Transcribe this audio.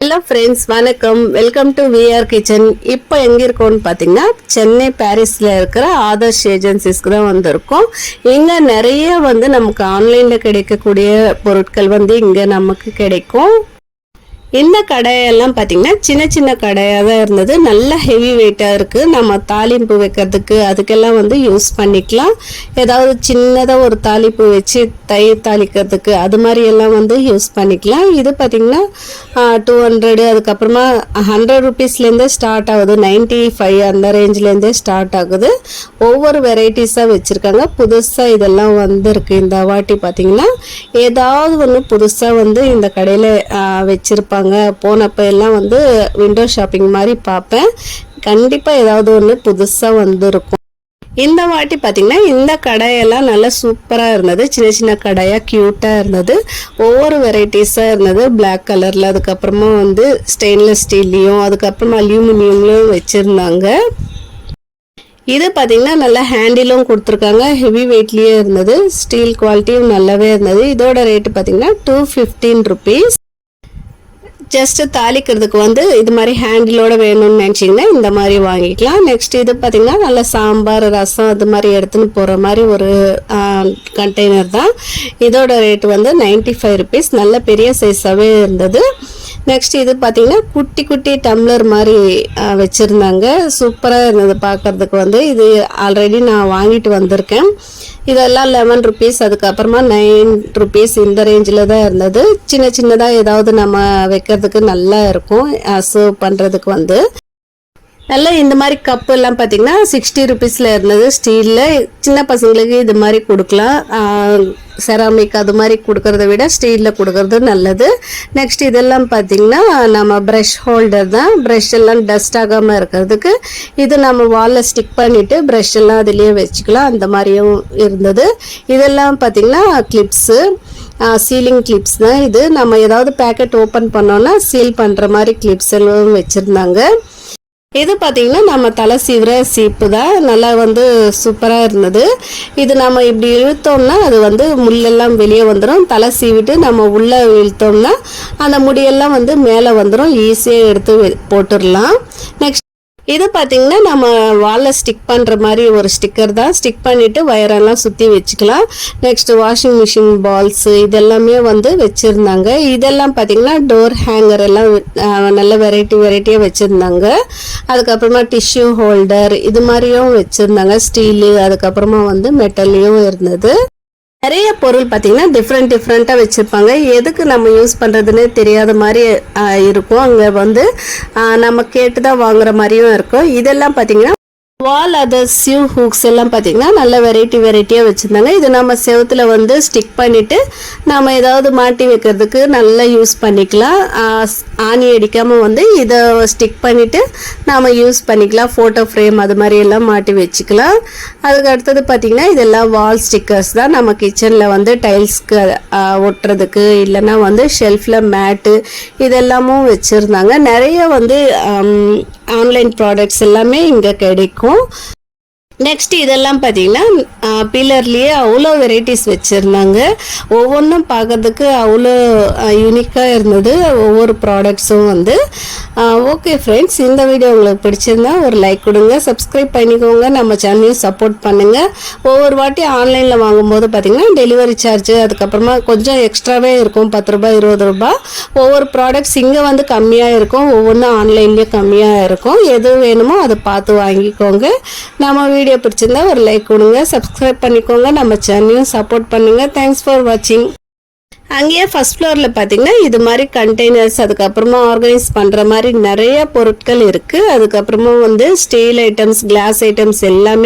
Hello friends, வணக்கம். Welcome to VR kitchen. இப்போ எங்கே இருக்கோம்னு பார்த்தீங்கன்னா சென்னை பாரிஸில் இருக்கிற ஆதர்ஷ் ஏஜென்சிஸ்க்கு தான் வந்திருக்கோம். இங்கே நிறைய நமக்கு ஆன்லைனில் கிடைக்கக்கூடிய பொருட்கள் இங்கே நமக்கு கிடைக்கும். இந்த கடையெல்லாம் பார்த்தீங்கன்னா சின்ன சின்ன கடையாக தான் இருந்தது. நல்ல ஹெவி வெயிட்டாக இருக்குது. நம்ம தாளிப்பு வைக்கிறதுக்கு அதுக்கெல்லாம் யூஸ் பண்ணிக்கலாம். ஏதாவது சின்னதாக ஒரு தாளிப்பு வச்சு தயிர் தாளிக்கிறதுக்கு அது மாதிரி எல்லாம் யூஸ் பண்ணிக்கலாம். இது பார்த்திங்கன்னா 200, அதுக்கப்புறமா 100 ருபீஸ்லேருந்தே ஸ்டார்ட் ஆகுது. 95 அந்த ரேஞ்சிலேருந்தே ஸ்டார்ட் ஆகுது. ஒவ்வொரு வெரைட்டிஸாக வச்சுருக்காங்க. புதுசாக இதெல்லாம் வந்திருக்கு. இந்த வாட்டி பார்த்திங்கன்னா ஏதாவது ஒன்று புதுசாக இந்த கடையில் வச்சுருப்பாங்க. போனப்ப எல்லாம் விண்டோ ஷாப்பிங் மாதிரி பார்ப்பேன். கண்டிப்பாக ஏதாவது ஒன்று புதுசாக இருக்கும். இந்த வாட்டி பார்த்திங்கன்னா இந்த கடையெல்லாம் நல்லா சூப்பராக இருந்தது. சின்ன சின்ன கடையாக க்யூட்டாக இருந்தது. ஒவ்வொரு வெரைட்டிஸாக இருந்தது. பிளாக் கலரில், அதுக்கப்புறமா ஸ்டெயின்லெஸ் ஸ்டீல்லையும், அதுக்கப்புறமா அல்யூமினியம்லையும் வச்சுருந்தாங்க. இது பார்த்திங்கன்னா நல்லா ஹேண்டிலும் கொடுத்துருக்காங்க. ஹெவி வெயிட்லேயே இருந்தது. ஸ்டீல் குவாலிட்டியும் நல்லாவே இருந்தது. இதோட ரேட்டு பார்த்திங்கன்னா 215 ருபீஸ். ஜஸ்ட்டு தாளிக்கிறதுக்கு இது மாதிரி ஹேண்டிலோட வேணும்னு நினச்சிங்கன்னா இந்த மாதிரி வாங்கிக்கலாம். நெக்ஸ்ட் இது பார்த்திங்கன்னா நல்ல சாம்பார், ரசம் அது மாதிரி எடுத்துன்னு போகிற மாதிரி ஒரு கண்டெய்னர் தான். இதோட ரேட்டு 95 ருபீஸ். நல்ல பெரிய சைஸாகவே இருந்தது. நெக்ஸ்ட் இது பார்த்திங்கன்னா குட்டி குட்டி டம்ளர் மாதிரி வச்சுருந்தாங்க. சூப்பராக இருந்தது பார்க்குறதுக்கு. இது ஆல்ரெடி நான் வாங்கிட்டு வந்திருக்கேன். இதெல்லாம் 11 ருபீஸ், அதுக்கப்புறமா 9 ருபீஸ் இந்த ரேஞ்சில் தான் இருந்தது. சின்ன சின்னதாக ஏதாவது நம்ம வைக்கிறதுக்கு நல்லா இருக்கும். சர்வ் பண்ணுறதுக்கு நல்லா இந்த மாதிரி கப்பு எல்லாம் பார்த்தீங்கன்னா 60 ருபீஸில் இருந்தது. ஸ்டீலில் சின்ன பசங்களுக்கு இது மாதிரி கொடுக்கலாம். செராமிக் அது மாதிரி கொடுக்கறத விட ஸ்டீலில் கொடுக்கறது நல்லது. நெக்ஸ்ட் இதெல்லாம் பார்த்திங்கன்னா நம்ம ப்ரஷ் ஹோல்டர் தான். ப்ரஷ் எல்லாம் டஸ்ட் ஆகாமல் இருக்கிறதுக்கு இது நம்ம வாலில் ஸ்டிக் பண்ணிவிட்டு ப்ரஷ் எல்லாம் அதிலேயே வச்சுக்கலாம். அந்த மாதிரியும் இருந்தது. இதெல்லாம் பார்த்திங்கன்னா கிளிப்ஸு, சீலிங் கிளிப்ஸ் தான். இது நம்ம ஏதாவது பேக்கெட் ஓப்பன் பண்ணோன்னா சீல் பண்ணுற மாதிரி கிளிப்ஸ் எல்லாம் வச்சுருந்தாங்க. இது பார்த்திங்கன்னா நம்ம தலை சீவுற சீப்பு தான். நல்லா சூப்பராக இருந்தது. இது நம்ம இப்படி இழுத்தோம்னா அது முள்ளெல்லாம் வெளியே வந்துடும். தலை சீவிட்டு நம்ம உள்ளே இழுத்தோம்னா அந்த முடியெல்லாம் மேலே வந்துடும். ஈஸியாக எடுத்து போட்டுடலாம். நெக்ஸ்ட் இது பார்த்திங்கன்னா நம்ம வாலில் ஸ்டிக் பண்ணுற மாதிரி ஒரு ஸ்டிக்கர் தான். ஸ்டிக் பண்ணிவிட்டு வயரெல்லாம் சுற்றி வச்சுக்கலாம். நெக்ஸ்ட் வாஷிங் மிஷின் பால்ஸு இதெல்லாமே வச்சுருந்தாங்க. இதெல்லாம் பார்த்திங்கன்னா டோர் ஹேங்கர் எல்லாம் நல்ல வெரைட்டியாக வச்சுருந்தாங்க. அதுக்கப்புறமா டிஷ்யூ ஹோல்டர் இது மாதிரியும் வச்சுருந்தாங்க. ஸ்டீலு, அதுக்கப்புறமா மெட்டல்லையும் இருந்தது. நிறைய பொருள் பார்த்திங்கன்னா டிஃப்ரெண்ட்டாக வச்சுருப்பாங்க. எதுக்கு நம்ம யூஸ் பண்ணுறதுன்னு தெரியாத மாதிரி இருக்கும். அங்கே நம்ம கேட்டு தான் வாங்குற மாதிரியும் இருக்கும். இதெல்லாம் பார்த்திங்கன்னா வால் அதர்சிவ் ஹூக்ஸ் எல்லாம் பார்த்திங்கன்னா நல்ல வெரைட்டியாக வச்சுருந்தாங்க. இது நம்ம செவத்தில் ஸ்டிக் பண்ணிவிட்டு நம்ம ஏதாவது மாட்டி வைக்கிறதுக்கு நல்லா யூஸ் பண்ணிக்கலாம். ஆணி அடிக்காமல் இதை ஸ்டிக் பண்ணிவிட்டு நாம் யூஸ் பண்ணிக்கலாம். ஃபோட்டோ ஃப்ரேம் அது மாதிரி எல்லாம் மாட்டி வச்சுக்கலாம். அதுக்கு அடுத்தது பார்த்திங்கன்னா இதெல்லாம் வால் ஸ்டிக்கர்ஸ் தான். நம்ம கிச்சனில் டைல்ஸ்க்கு ஒட்டுறதுக்கு, இல்லைன்னா ஷெல்ஃபில் மேட்டு இதெல்லாமும் வச்சுருந்தாங்க. நிறைய ஆன்லைன் ப்ராடக்ட்ஸ் எல்லாமே இங்கே கிடைக்கும். நெக்ஸ்ட் இதெல்லாம் பார்த்தீங்கன்னா பில்லர்லேயே அவ்வளோ வெரைட்டிஸ் வச்சுருந்தாங்க. ஒவ்வொன்றும் பார்க்கறதுக்கு அவ்வளோ யூனிக்காக இருந்தது. ஒவ்வொரு ப்ராடக்ட்ஸும் ஓகே ஃப்ரெண்ட்ஸ், இந்த வீடியோ உங்களுக்கு பிடிச்சிருந்தா ஒரு லைக் கொடுங்க, சப்ஸ்கிரைப் பண்ணிக்கோங்க, நம்ம சேனலையும் சப்போர்ட் பண்ணுங்கள். ஒவ்வொரு வாட்டி ஆன்லைனில் வாங்கும்போது பார்த்திங்கன்னா டெலிவரி சார்ஜ் அதுக்கப்புறமா கொஞ்சம் எக்ஸ்ட்ராவே இருக்கும். 10 ரூபாய் 20 ரூபாய். ஒவ்வொரு ப்ராடக்ட்ஸ் இங்கே கம்மியாக இருக்கும், ஒவ்வொன்றும் ஆன்லைன்லேயே கம்மியாக இருக்கும். எது வேணுமோ அதை பார்த்து வாங்கிக்கோங்க. நம்ம வீடியோ பிடிச்சிருந்தா ஒரு லைக் கொடுங்க, சப்ஸ்கிரைப் பண்ணிக்கோங்க, நம்ம சேனலையும் சப்போர்ட் பண்ணுங்கள். தேங்க்ஸ் ஃபார் வாட்சிங். அங்கேயே ஃபர்ஸ்ட் ஃப்ளோரில் பார்த்தீங்கன்னா இது மாதிரி கண்டெய்னர்ஸ், அதுக்கப்புறமா ஆர்கனைஸ் பண்ணுற மாதிரி நிறைய பொருட்கள் இருக்குது. அதுக்கப்புறமா ஸ்டீல் ஐட்டம்ஸ், கிளாஸ் ஐட்டம்ஸ் எல்லாமே